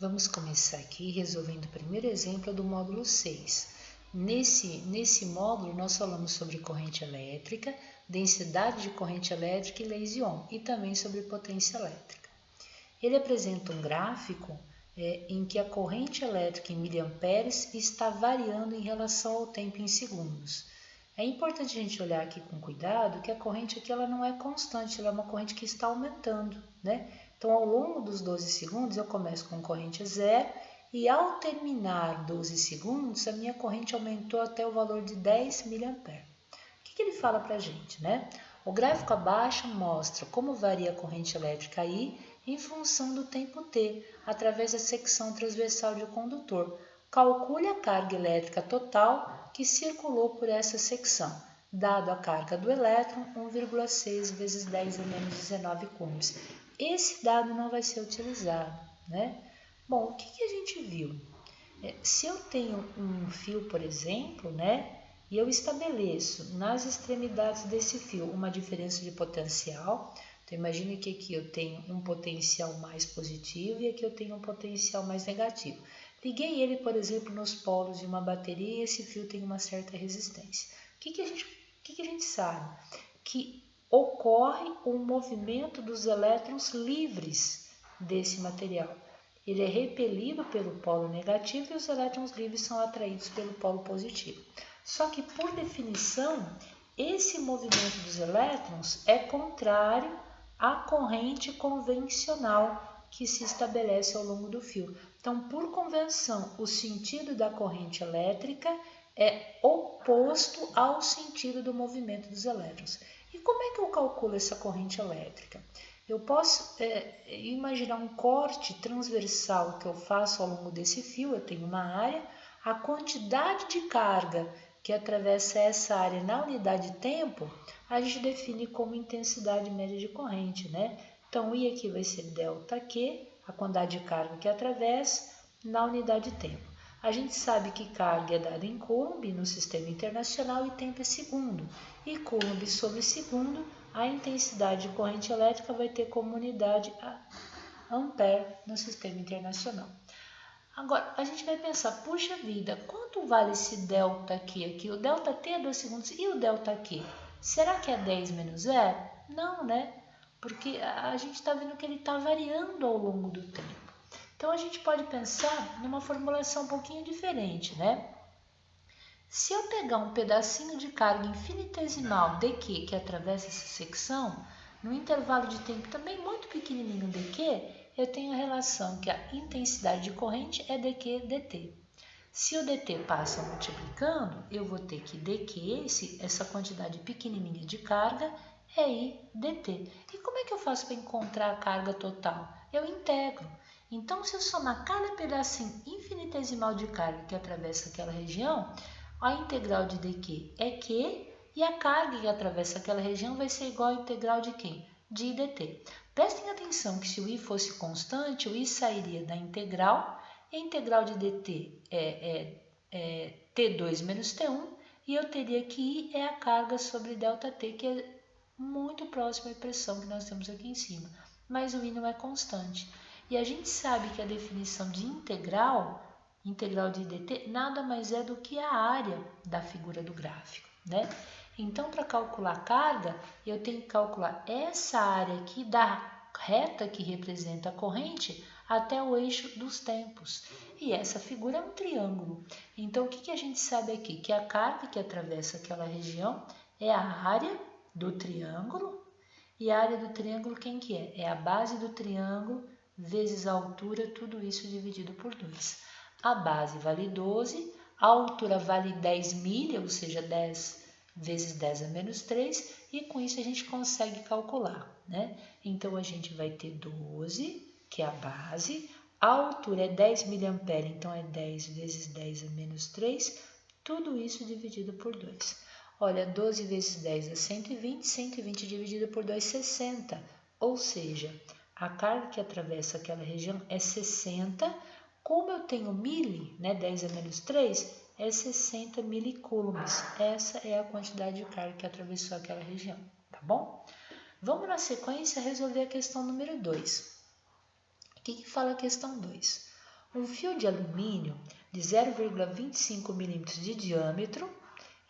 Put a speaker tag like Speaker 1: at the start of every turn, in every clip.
Speaker 1: Vamos começar aqui resolvendo o primeiro exemplo do módulo 6. Nesse módulo, nós falamos sobre corrente elétrica, densidade de corrente elétrica e leis ion, e também sobre potência elétrica. Ele apresenta um gráfico em que a corrente elétrica em miliamperes está variando em relação ao tempo em segundos. É importante a gente olhar aqui com cuidado que a corrente aqui ela não é constante, ela é uma corrente que está aumentando, né? Então, ao longo dos 12 segundos, eu começo com corrente zero e ao terminar 12 segundos, a minha corrente aumentou até o valor de 10 mA. O que ele fala para a gente, né? O gráfico abaixo mostra como varia a corrente elétrica aí em função do tempo t, através da secção transversal de um condutor. Calcule a carga elétrica total que circulou por essa secção, dado a carga do elétron, 1,6 vezes 10 a menos 19 coulombs. Esse dado não vai ser utilizado, né? Bom, o que a gente viu? Se eu tenho um fio, por exemplo, né? E eu estabeleço nas extremidades desse fio uma diferença de potencial. Então, imagine que aqui eu tenho um potencial mais positivo e aqui eu tenho um potencial mais negativo. Liguei ele, por exemplo, nos polos de uma bateria e esse fio tem uma certa resistência. O que a gente sabe? Que ocorre um movimento dos elétrons livres desse material. Ele é repelido pelo polo negativo e os elétrons livres são atraídos pelo polo positivo. Só que, por definição, esse movimento dos elétrons é contrário à corrente convencional que se estabelece ao longo do fio. Então, por convenção, o sentido da corrente elétrica é oposto ao sentido do movimento dos elétrons. E como é que eu calculo essa corrente elétrica? Eu posso imaginar um corte transversal que eu faço ao longo desse fio, eu tenho uma área, a quantidade de carga que atravessa essa área na unidade de tempo, a gente define como intensidade média de corrente, né? Então, I aqui vai ser ΔQ, a quantidade de carga que atravessa na unidade de tempo. A gente sabe que carga é dada em Coulomb no sistema internacional e tempo é segundo. E Coulomb sobre segundo, a intensidade de corrente elétrica vai ter como unidade a ampere no sistema internacional. Agora, a gente vai pensar, puxa vida, quanto vale esse ΔQ aqui? O ΔT é 2 segundos e o ΔQ? Será que é 10 menos 0? Não, né? Porque a gente está vendo que ele está variando ao longo do tempo. Então, a gente pode pensar numa formulação um pouquinho diferente, né? Se eu pegar um pedacinho de carga infinitesimal dQ que atravessa essa secção, no intervalo de tempo também muito pequenininho dQ, eu tenho a relação que a intensidade de corrente é dQ dt. Se o dt passa multiplicando, eu vou ter que dQ, essa quantidade pequenininha de carga, é I dt. E como é que eu faço para encontrar a carga total? Eu integro. Então, se eu somar cada pedacinho infinitesimal de carga que atravessa aquela região, a integral de dq é Q e a carga que atravessa aquela região vai ser igual à integral de quem? De dt. Prestem atenção que se o I fosse constante, o I sairia da integral, e a integral de dt é T2 menos T1, e eu teria que I é a carga sobre ΔT, que é muito próxima à expressão que nós temos aqui em cima, mas o I não é constante. E a gente sabe que a definição de integral de dt, nada mais é do que a área da figura do gráfico, né? Então, para calcular a carga, eu tenho que calcular essa área aqui da reta que representa a corrente até o eixo dos tempos. E essa figura é um triângulo. Então, o que a gente sabe aqui? Que a carga que atravessa aquela região é a área do triângulo. E a área do triângulo quem que é? É a base do triângulo vezes a altura, tudo isso dividido por 2. A base vale 12, a altura vale 10 milha, ou seja, 10 vezes 10 a menos 3, e com isso a gente consegue calcular, né? Então, a gente vai ter 12, que é a base, a altura é 10 miliampere, então é 10 vezes 10 a menos 3, tudo isso dividido por 2. Olha, 12 vezes 10 é 120, 120 dividido por 2, 60, ou seja, a carga que atravessa aquela região é 60. Como eu tenho mili, né, 10 a menos 3, é 60 milicoulombs. Essa é a quantidade de carga que atravessou aquela região, tá bom? Vamos na sequência resolver a questão número 2. O que fala a questão 2? Um fio de alumínio de 0,25 milímetros de diâmetro,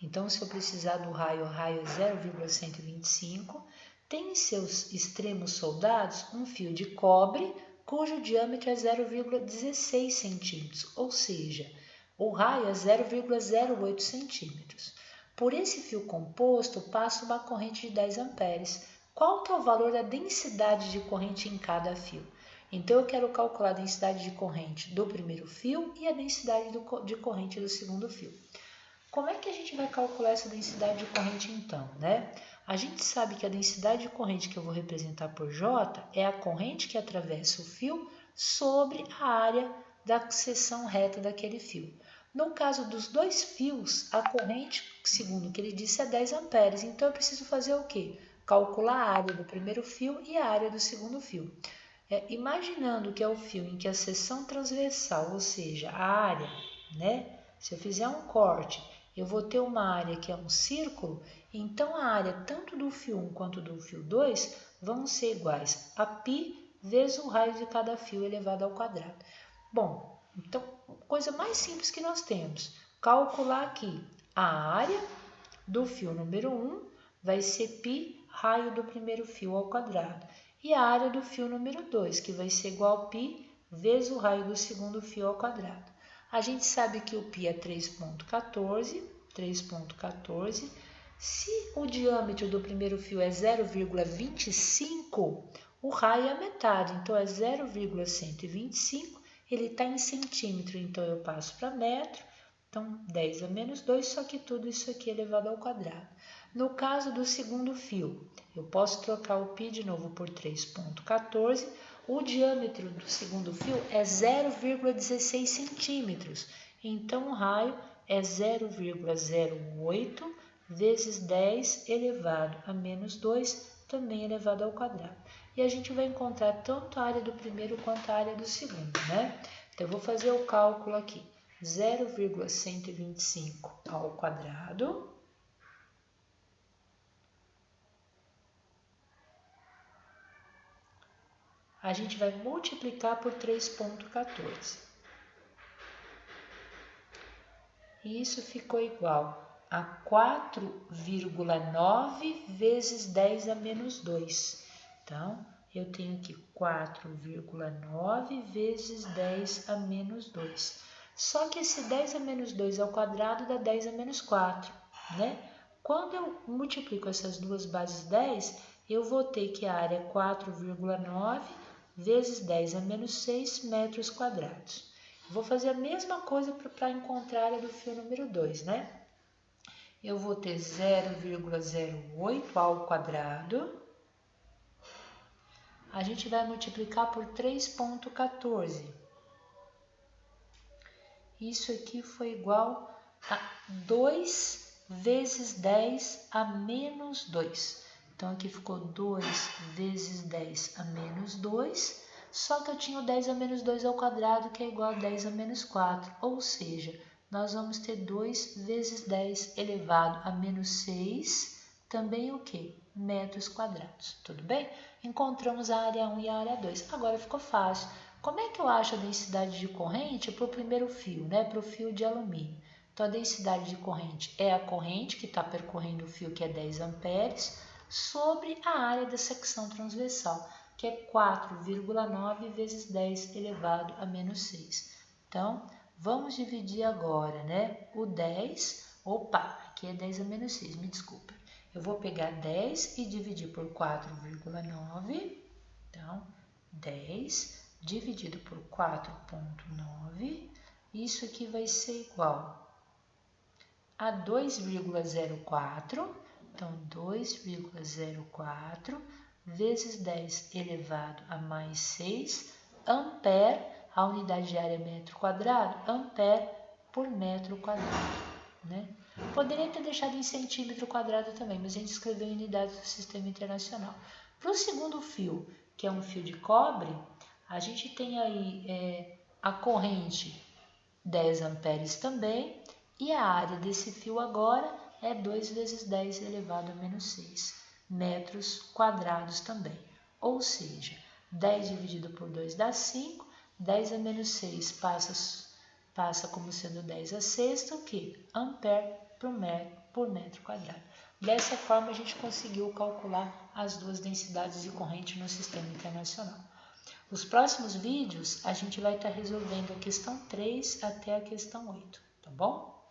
Speaker 1: então se eu precisar do raio, o raio é 0,125, tem em seus extremos soldados um fio de cobre, cujo diâmetro é 0,16 centímetros, ou seja, o raio é 0,08 centímetros. Por esse fio composto, passa uma corrente de 10 amperes. Qual que é o valor da densidade de corrente em cada fio? Então, eu quero calcular a densidade de corrente do primeiro fio e a densidade de corrente do segundo fio. Como é que a gente vai calcular essa densidade de corrente então, né? A gente sabe que a densidade de corrente que eu vou representar por J é a corrente que atravessa o fio sobre a área da seção reta daquele fio. No caso dos dois fios, a corrente, segundo o que ele disse, é 10 amperes. Então, eu preciso fazer o quê? Calcular a área do primeiro fio e a área do segundo fio. Imaginando que é o fio em que a seção transversal, ou seja, a área, né? Se eu fizer um corte, eu vou ter uma área que é um círculo, então a área tanto do fio 1 quanto do fio 2 vão ser iguais a π vezes o raio de cada fio elevado ao quadrado. Bom, então, coisa mais simples que nós temos, calcular aqui a área do fio número 1 vai ser π raio do primeiro fio ao quadrado. E a área do fio número 2, que vai ser igual a π vezes o raio do segundo fio ao quadrado. A gente sabe que o π é 3,14. Se o diâmetro do primeiro fio é 0,25, o raio é a metade, então é 0,125. Ele está em centímetro, então eu passo para metro. Então, 10 a menos 2, só que tudo isso aqui elevado ao quadrado. No caso do segundo fio, eu posso trocar o π de novo por 3,14. O diâmetro do segundo fio é 0,16 centímetros. Então, o raio é 0,08 vezes 10 elevado a menos 2, também elevado ao quadrado. E a gente vai encontrar tanto a área do primeiro quanto a área do segundo, né? Então, eu vou fazer o cálculo aqui. 0,125 ao quadrado a gente vai multiplicar por 3,14. E isso ficou igual a 4,9 vezes 10 a menos 2. Então, eu tenho aqui 4,9 vezes 10 a menos 2. Só que esse 10 a menos 2 ao quadrado dá 10 a menos 4, né? Quando eu multiplico essas duas bases 10, eu vou ter que a área é 4,9 vezes 10 a menos 6 metros quadrados. Vou fazer a mesma coisa para encontrar a área do fio número 2, né? Eu vou ter 0,08 ao quadrado. A gente vai multiplicar por 3,14. Isso aqui foi igual a 2 vezes 10 a menos 2. Então, aqui ficou 2 vezes 10 a menos 2. Só que eu tinha o 10 a menos 2 ao quadrado, que é igual a 10 a menos 4. Ou seja, nós vamos ter 2 vezes 10 elevado a menos 6. Também o quê? Metros quadrados. Tudo bem? Encontramos a área 1 e a área 2. Agora ficou fácil. Como é que eu acho a densidade de corrente para o primeiro fio, né? Para o fio de alumínio? Então, a densidade de corrente é a corrente que está percorrendo o fio, que é 10 amperes, sobre a área da secção transversal, que é 4,9 vezes 10 elevado a menos 6. Então, vamos dividir agora, né? O 10, aqui é 10 a menos 6, me desculpa. Eu vou pegar 10 e dividir por 4,9, então, 10 dividido por 4,9, isso aqui vai ser igual a 2,04, então 2,04 vezes 10 elevado a mais 6, ampere, a unidade de área é metro quadrado, ampere por metro quadrado, né? Poderia ter deixado em centímetro quadrado também, mas a gente escreveu em unidades do Sistema Internacional. Para o segundo fio, que é um fio de cobre, a gente tem aí a corrente 10 amperes também, e a área desse fio agora é 2 vezes 10 elevado a menos 6 metros quadrados também. Ou seja, 10 dividido por 2 dá 5, 10 a menos 6 passa como sendo 10 a sexta, o que? Ampere por metro quadrado. Dessa forma, a gente conseguiu calcular as duas densidades de corrente no sistema internacional. Nos próximos vídeos, a gente vai estar resolvendo a questão 3 até a questão 8, tá bom?